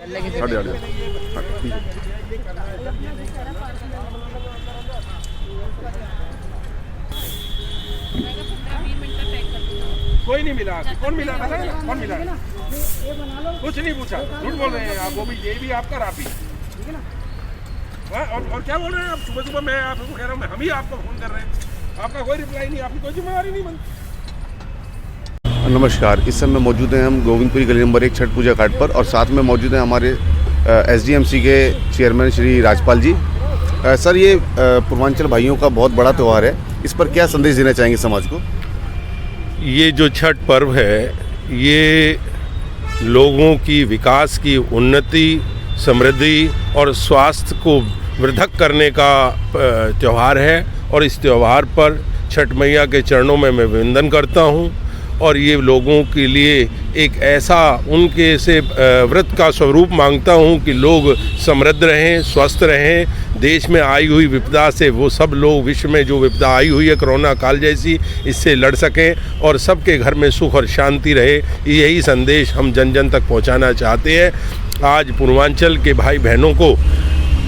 कोई नहीं मिला। कौन मिला था? कौन मिला? कुछ नहीं पूछा, झूठ बोल रहे हैं आप। वो भी ये भी आपका रापी, ठीक है ना? और क्या बोल रहे हैं आप? सुबह सुबह मैं आपको कह रहा हूँ, हम ही आपको फोन कर रहे हैं, आपका कोई रिप्लाई नहीं, आपकी कोई जिम्मेदारी नहीं बनती। नमस्कार, इस समय मौजूद हैं हम गोविंदपुरी गली नंबर 1 छठ पूजा घाट पर और साथ में मौजूद हैं हमारे एसडीएमसी के चेयरमैन श्री राजपाल जी। सर, ये पूर्वांचल भाइयों का बहुत बड़ा त्यौहार है, इस पर क्या संदेश देना चाहेंगे समाज को? ये जो छठ पर्व है, ये लोगों की विकास की उन्नति, समृद्धि और स्वास्थ्य को वृद्धक करने का त्यौहार है। और इस त्यौहार पर छठ मैया के चरणों में मैं वंदन करता हूँ और ये लोगों के लिए एक ऐसा उनके से व्रत का स्वरूप मांगता हूँ कि लोग समृद्ध रहें, स्वस्थ रहें, देश में आई हुई विपदा से वो सब लोग, विश्व में जो विपदा आई हुई है कोरोना काल जैसी, इससे लड़ सकें और सबके घर में सुख और शांति रहे। यही संदेश हम जन जन तक पहुँचाना चाहते हैं। आज पूर्वांचल के भाई बहनों को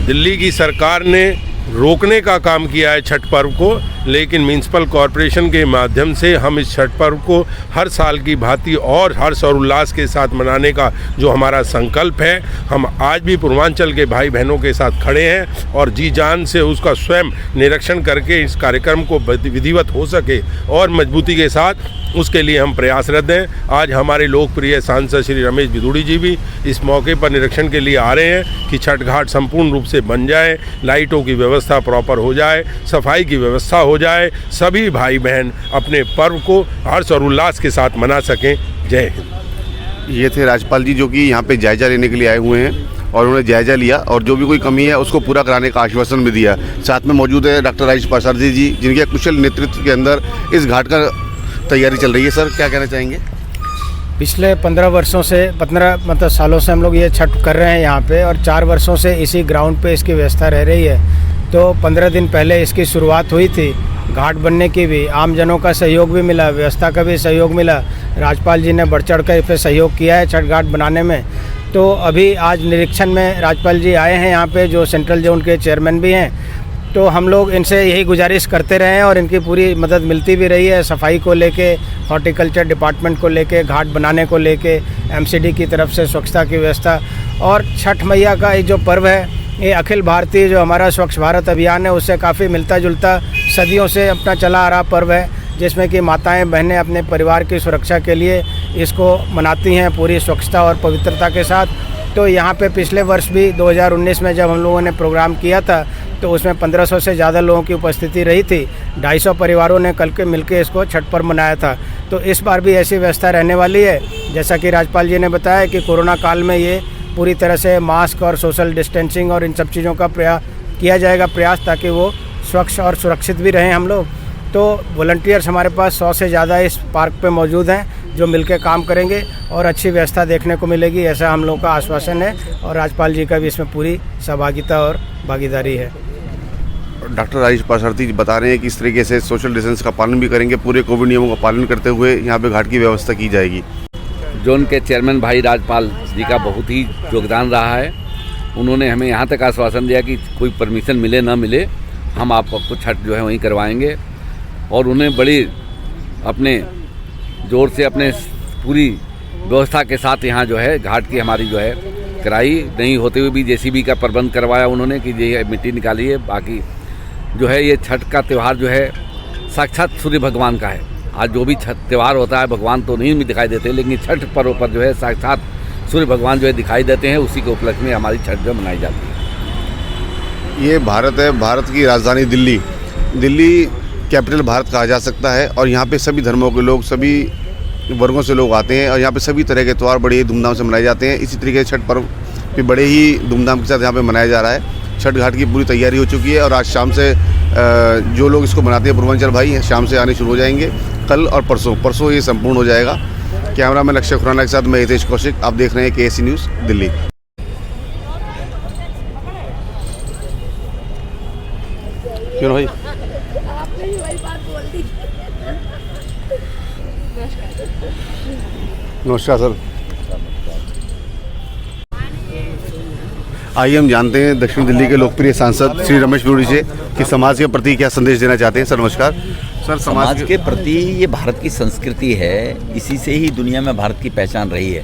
दिल्ली की सरकार ने रोकने का काम किया है छठ पर्व को, लेकिन म्यूनसिपल कॉरपोरेशन के माध्यम से हम इस छठ पर्व को हर साल की भांति और हर्ष और उल्लास के साथ मनाने का जो हमारा संकल्प है, हम आज भी पूर्वांचल के भाई बहनों के साथ खड़े हैं और जी जान से उसका स्वयं निरीक्षण करके इस कार्यक्रम को विधिवत हो सके और मजबूती के साथ उसके लिए हम प्रयासरत हैं। आज हमारे लोकप्रिय सांसद श्री रमेश बिधूड़ी जी भी इस मौके पर निरीक्षण के लिए आ रहे हैं कि छठ घाट संपूर्ण रूप से बन जाए, लाइटों की व्यवस्था प्रॉपर हो जाए, सफाई की व्यवस्था हो जाए, सभी भाई बहन अपने पर्व को हर्ष और उल्लास के साथ मना सकें। जय हिंद। ये थे राजपाल जी जो कि यहाँ पे जायजा लेने के लिए आए हुए हैं और उन्होंने जायजा लिया और जो भी कोई कमी है उसको पूरा कराने का आश्वासन भी दिया। साथ में मौजूद है डॉक्टर राजेश पासारथी जी, जिनके कुशल नेतृत्व के अंदर इस घाट का तैयारी चल रही है। सर, क्या कहना चाहेंगे? पिछले 15 सालों से हम लोग ये छठ कर रहे हैं यहाँ पे और 4 वर्षों से इसी ग्राउंड पे इसकी व्यवस्था रह रही है। तो 15 दिन पहले इसकी शुरुआत हुई थी। घाट बनने की भी आमजनों का सहयोग भी मिला, व्यवस्था का भी सहयोग मिला। राजपाल जी ने बढ़ चढ़ कर इस पर सहयोग किया है छठ घाट बनाने में। तो अभी आज निरीक्षण में राजपाल जी आए हैं यहाँ पे, जो सेंट्रल जोन के चेयरमैन भी हैं। तो हम लोग इनसे यही गुजारिश करते रहे हैं और इनकी पूरी मदद मिलती भी रही है, सफाई को लेके, हॉर्टिकल्चर डिपार्टमेंट को लेके, घाट बनाने को लेके, एमसीडी की तरफ से स्वच्छता की व्यवस्था। और छठ मैया का ये जो पर्व है, ये अखिल भारतीय जो हमारा स्वच्छ भारत अभियान है उससे काफ़ी मिलता जुलता सदियों से अपना चला आ रहा पर्व है, जिसमें कि माताएं बहनें अपने परिवार की सुरक्षा के लिए इसको मनाती हैं पूरी स्वच्छता और पवित्रता के साथ। तो यहाँ पे पिछले वर्ष भी 2019 में जब हम लोगों ने प्रोग्राम किया था तो उसमें 1500 से ज़्यादा लोगों की उपस्थिति रही थी। 250 परिवारों ने कल के मिलकर इसको छठ पर्व मनाया था। तो इस बार भी ऐसी व्यवस्था रहने वाली है। जैसा कि राजपाल जी ने बताया कि कोरोना काल में ये पूरी तरह से मास्क और सोशल डिस्टेंसिंग और इन सब चीज़ों का किया जाएगा प्रयास, ताकि वो स्वच्छ और सुरक्षित भी रहें हम लोग। तो वॉलंटियर्स हमारे पास 100 से ज़्यादा इस पार्क पे मौजूद हैं जो मिलकर काम करेंगे और अच्छी व्यवस्था देखने को मिलेगी, ऐसा हम लोगों का आश्वासन है। और राजपाल जी का भी इसमें पूरी सहभागिता और भागीदारी है। डॉक्टर राजेश पासारथी बता रहे हैं कि इस तरीके से सोशल डिस्टेंस का पालन भी करेंगे, पूरे कोविड नियमों का पालन करते हुए यहाँ पे घाट की व्यवस्था की जाएगी। जोन के चेयरमैन भाई राजपाल जी का बहुत ही योगदान रहा है। उन्होंने हमें यहाँ तक आश्वासन दिया कि कोई परमिशन मिले ना मिले, हम आपको छठ जो है वहीं करवाएंगे। और उन्हें बड़ी अपने जोर से अपने पूरी व्यवस्था के साथ यहाँ जो है घाट की हमारी जो है कराई, नहीं होते हुए भी जेसीबी का प्रबंध करवाया उन्होंने कि ये मिट्टी निकाली है। बाकी जो है ये छठ का त्यौहार जो है साक्षात सूर्य भगवान का है। आज जो भी छठ त्यौहार होता है भगवान तो नहीं भी दिखाई देते, लेकिन छठ पर्व पर जो है साक्षात सूर्य भगवान जो है दिखाई देते हैं। उसी के उपलक्ष्य में हमारी छठ जो मनाई जाती है। ये भारत है, भारत की राजधानी दिल्ली, दिल्ली कैपिटल भारत कहा जा सकता है और यहाँ पे सभी धर्मों के लोग, सभी वर्गों से लोग आते हैं और यहाँ पे सभी तरह के त्यौहार बड़े ही धूमधाम से मनाए जाते हैं। इसी तरीके से छठ पर्व भी बड़े ही धूमधाम के साथ यहाँ पे मनाया जा रहा है। छठ घाट की पूरी तैयारी हो चुकी है और आज शाम से जो लोग इसको मनाते हैं पूर्वांचल भाई, शाम से आने शुरू हो जाएंगे। कल और परसों ये संपूर्ण हो जाएगा। कैमरामैन अक्षय खुराना के साथ मैं हितेश कौशिक, आप देख रहे हैं KSC न्यूज़ दिल्ली। क्यों भाई? आपने ही वही बात बोल दी। नमस्कार सर। आइए हम जानते हैं दक्षिण दिल्ली के लोकप्रिय सांसद श्री रमेश पुरी जी कि समाज के प्रति क्या संदेश देना चाहते हैं। सर नमस्कार। सर समाज के प्रति ये भारत की संस्कृति है, इसी से ही दुनिया में भारत की पहचान रही है।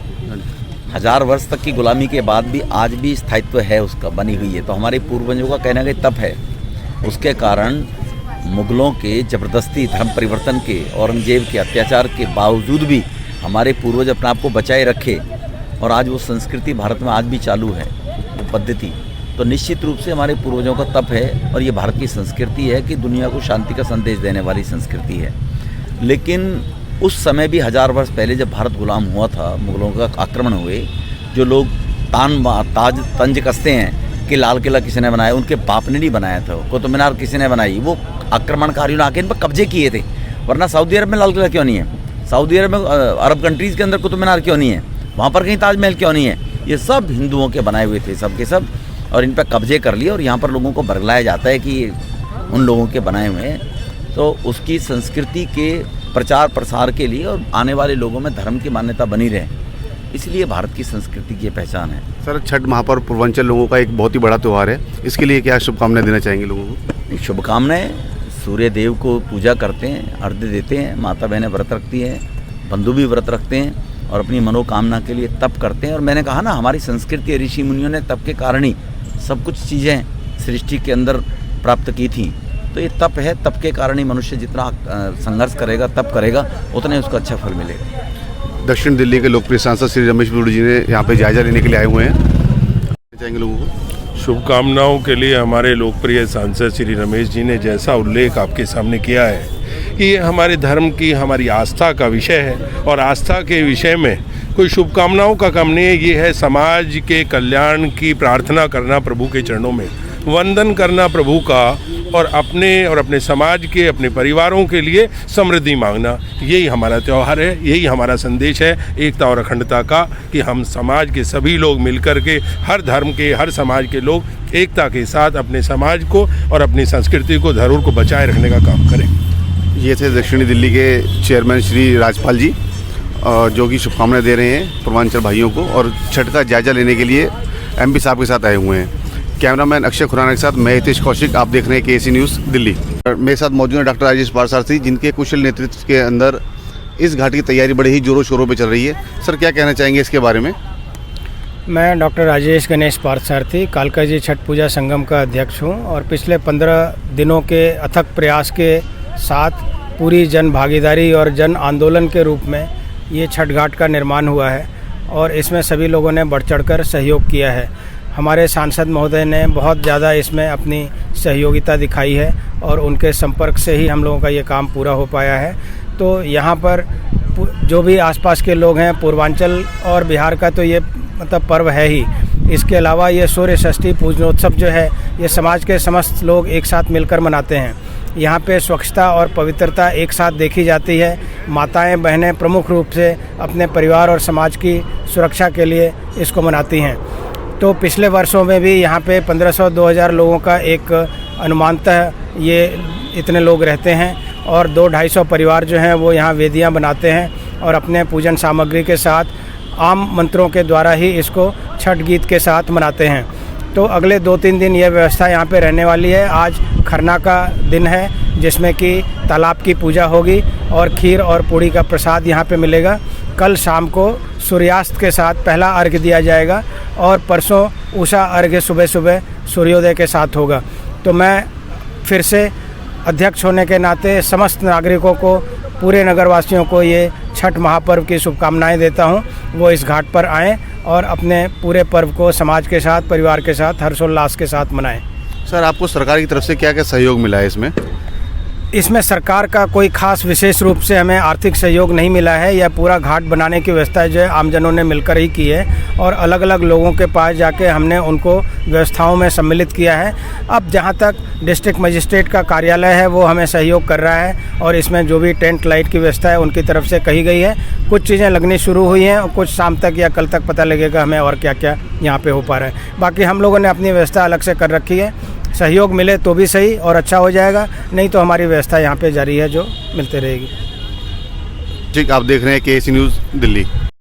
1000 वर्ष तक की गुलामी के बाद भी आज भी स्थायित्व है उसका, बनी हुई है। तो हमारे पूर्वजों का कहना कि तप है, उसके कारण मुगलों के ज़बरदस्ती धर्म परिवर्तन के, औरंगजेब के अत्याचार के बावजूद भी हमारे पूर्वज अपने आप को बचाए रखे और आज वो संस्कृति भारत में आज भी चालू है, वो पद्धति। तो निश्चित रूप से हमारे पूर्वजों का तप है और ये भारत की संस्कृति है कि दुनिया को शांति का संदेश देने वाली संस्कृति है। लेकिन उस समय भी 1000 वर्ष पहले जब भारत गुलाम हुआ था, मुगलों का आक्रमण हुए, जो लोग तंज कसते हैं कि लाल किला किसी ने बनाया, उनके बाप ने नहीं बनाया था। कुतुब मीनार किसी ने बनाई, वो आक्रमणकारियों ने आके इन पर कब्जे किए थे। वरना सऊदी अरब में लाल किला क्यों नहीं है? सऊदी अरब में, अरब कंट्रीज़ के अंदर कुतुब मीनार क्यों नहीं है? वहाँ पर कहीं ताजमहल क्यों नहीं है? ये सब हिंदुओं के बनाए हुए थे, सब के सब, और इन पर कब्जे कर लिए और यहाँ पर लोगों को बरगलाया जाता है कि उन लोगों के बनाए हुए हैं। तो उसकी संस्कृति के प्रचार प्रसार के लिए और आने वाले लोगों में धर्म की मान्यता बनी रहे, इसलिए भारत की संस्कृति की पहचान है। सर छठ महापर्व पूर्वांचल लोगों का एक बहुत ही बड़ा त्यौहार है, इसके लिए क्या शुभकामनाएं देना चाहेंगे लोगों को? शुभकामनाएं, सूर्य देव को पूजा करते हैं, अर्घ्य देते हैं, माता बहनें व्रत रखती हैं, बंधु भी व्रत रखते हैं और अपनी मनोकामना के लिए तप करते हैं। और मैंने कहा ना, हमारी संस्कृति ऋषि मुनियों ने तप के कारण ही सब कुछ चीज़ें सृष्टि के अंदर प्राप्त की थी। तो ये तप है, तप के कारण ही मनुष्य जितना संघर्ष करेगा, तप करेगा, उतने उसको अच्छा फल मिलेगा। दक्षिण दिल्ली के लोकप्रिय सांसद श्री रमेश पुरी जी ने यहाँ पे जायजा लेने के लिए आए हुए हैं, चाहेंगे लोगों को? शुभकामनाओं के लिए हमारे लोकप्रिय सांसद श्री रमेश जी ने जैसा उल्लेख आपके सामने किया है कि ये हमारे धर्म की, हमारी आस्था का विषय है और आस्था के विषय में कोई शुभकामनाओं का काम नहीं है। ये है समाज के कल्याण की प्रार्थना करना, प्रभु के चरणों में वंदन करना प्रभु का, और अपने समाज के, अपने परिवारों के लिए समृद्धि मांगना। यही हमारा त्यौहार है, यही हमारा संदेश है एकता और अखंडता का, कि हम समाज के सभी लोग मिलकर के, हर धर्म के, हर समाज के लोग एकता के साथ अपने समाज को और अपनी संस्कृति को, धरोहर को बचाए रखने का काम करें। ये थे दक्षिणी दिल्ली के चेयरमैन श्री राजपाल जी, जो कि शुभकामनाएं दे रहे हैं पूर्वांचल भाइयों को और छठ का जायजा लेने के लिए एमपी साहब के साथ आए हुए हैं। कैमरामैन अक्षय खुराना के साथ मैं हितेश कौशिक, आप देख रहे हैं KC न्यूज़ दिल्ली। मेरे साथ मौजूद हैं डॉक्टर राजेश पारसारथी, जिनके कुशल नेतृत्व के अंदर इस घाट की तैयारी बड़े ही जोरों शोरों पर चल रही है। सर क्या कहना चाहेंगे इसके बारे में? मैं डॉक्टर राजेश गणेश पारसारथी, कालका जी छठ पूजा संगम का अध्यक्ष हूँ और पिछले 15 दिनों के अथक प्रयास के साथ पूरी जन भागीदारी और जन आंदोलन के रूप में ये छठ घाट का निर्माण हुआ है और इसमें सभी लोगों ने बढ़ चढ़कर सहयोग किया है। हमारे सांसद महोदय ने बहुत ज़्यादा इसमें अपनी सहयोगिता दिखाई है और उनके संपर्क से ही हम लोगों का ये काम पूरा हो पाया है। तो यहाँ पर जो भी आसपास के लोग हैं, पूर्वांचल और बिहार का तो ये मतलब पर्व है ही। इसके अलावा ये सूर्य षष्ठी पूजनोत्सव जो है, ये समाज के समस्त लोग एक साथ मिलकर मनाते हैं। यहाँ पे स्वच्छता और पवित्रता एक साथ देखी जाती है। माताएं बहनें प्रमुख रूप से अपने परिवार और समाज की सुरक्षा के लिए इसको मनाती हैं। तो पिछले वर्षों में भी यहाँ पे 1500-2000 लोगों का एक अनुमानतः ये इतने लोग रहते हैं और 200-250 परिवार जो हैं वो यहाँ वेदियाँ बनाते हैं और अपने पूजन सामग्री के साथ आम मंत्रों के द्वारा ही इसको छठ गीत के साथ मनाते हैं। तो अगले 2-3 दिन यह व्यवस्था यहाँ पे रहने वाली है। आज खरना का दिन है, जिसमें कि तालाब की पूजा होगी और खीर और पूड़ी का प्रसाद यहाँ पे मिलेगा। कल शाम को सूर्यास्त के साथ पहला अर्घ्य दिया जाएगा और परसों उषा अर्घ्य सुबह सुबह सूर्योदय के साथ होगा। तो मैं फिर से अध्यक्ष होने के नाते समस्त नागरिकों को, पूरे नगरवासियों को ये छठ महापर्व की शुभकामनाएं देता हूं। वो इस घाट पर आएँ और अपने पूरे पर्व को समाज के साथ, परिवार के साथ, हर्षोल्लास के साथ मनाएं। सर आपको सरकार की तरफ से क्या क्या सहयोग मिला है इसमें? इसमें सरकार का कोई खास विशेष रूप से हमें आर्थिक सहयोग नहीं मिला है। यह पूरा घाट बनाने की व्यवस्था जो है आमजनों ने मिलकर ही की है और अलग अलग लोगों के पास जाके हमने उनको व्यवस्थाओं में सम्मिलित किया है। अब जहां तक डिस्ट्रिक्ट मजिस्ट्रेट का कार्यालय है वो हमें सहयोग कर रहा है और इसमें जो भी टेंट लाइट की व्यवस्था है उनकी तरफ से कही गई है। कुछ चीज़ें लगनी शुरू हुई हैं और कुछ शाम तक या कल तक पता लगेगा हमें और क्या क्या यहाँ पे हो पा रहा है। बाकी हम लोगों ने अपनी व्यवस्था अलग से कर रखी है। सहयोग मिले तो भी सही और अच्छा हो जाएगा, नहीं तो हमारी व्यवस्था यहाँ पे जारी है जो मिलते रहेगी। ठीक, आप देख रहे हैं KC न्यूज़ दिल्ली।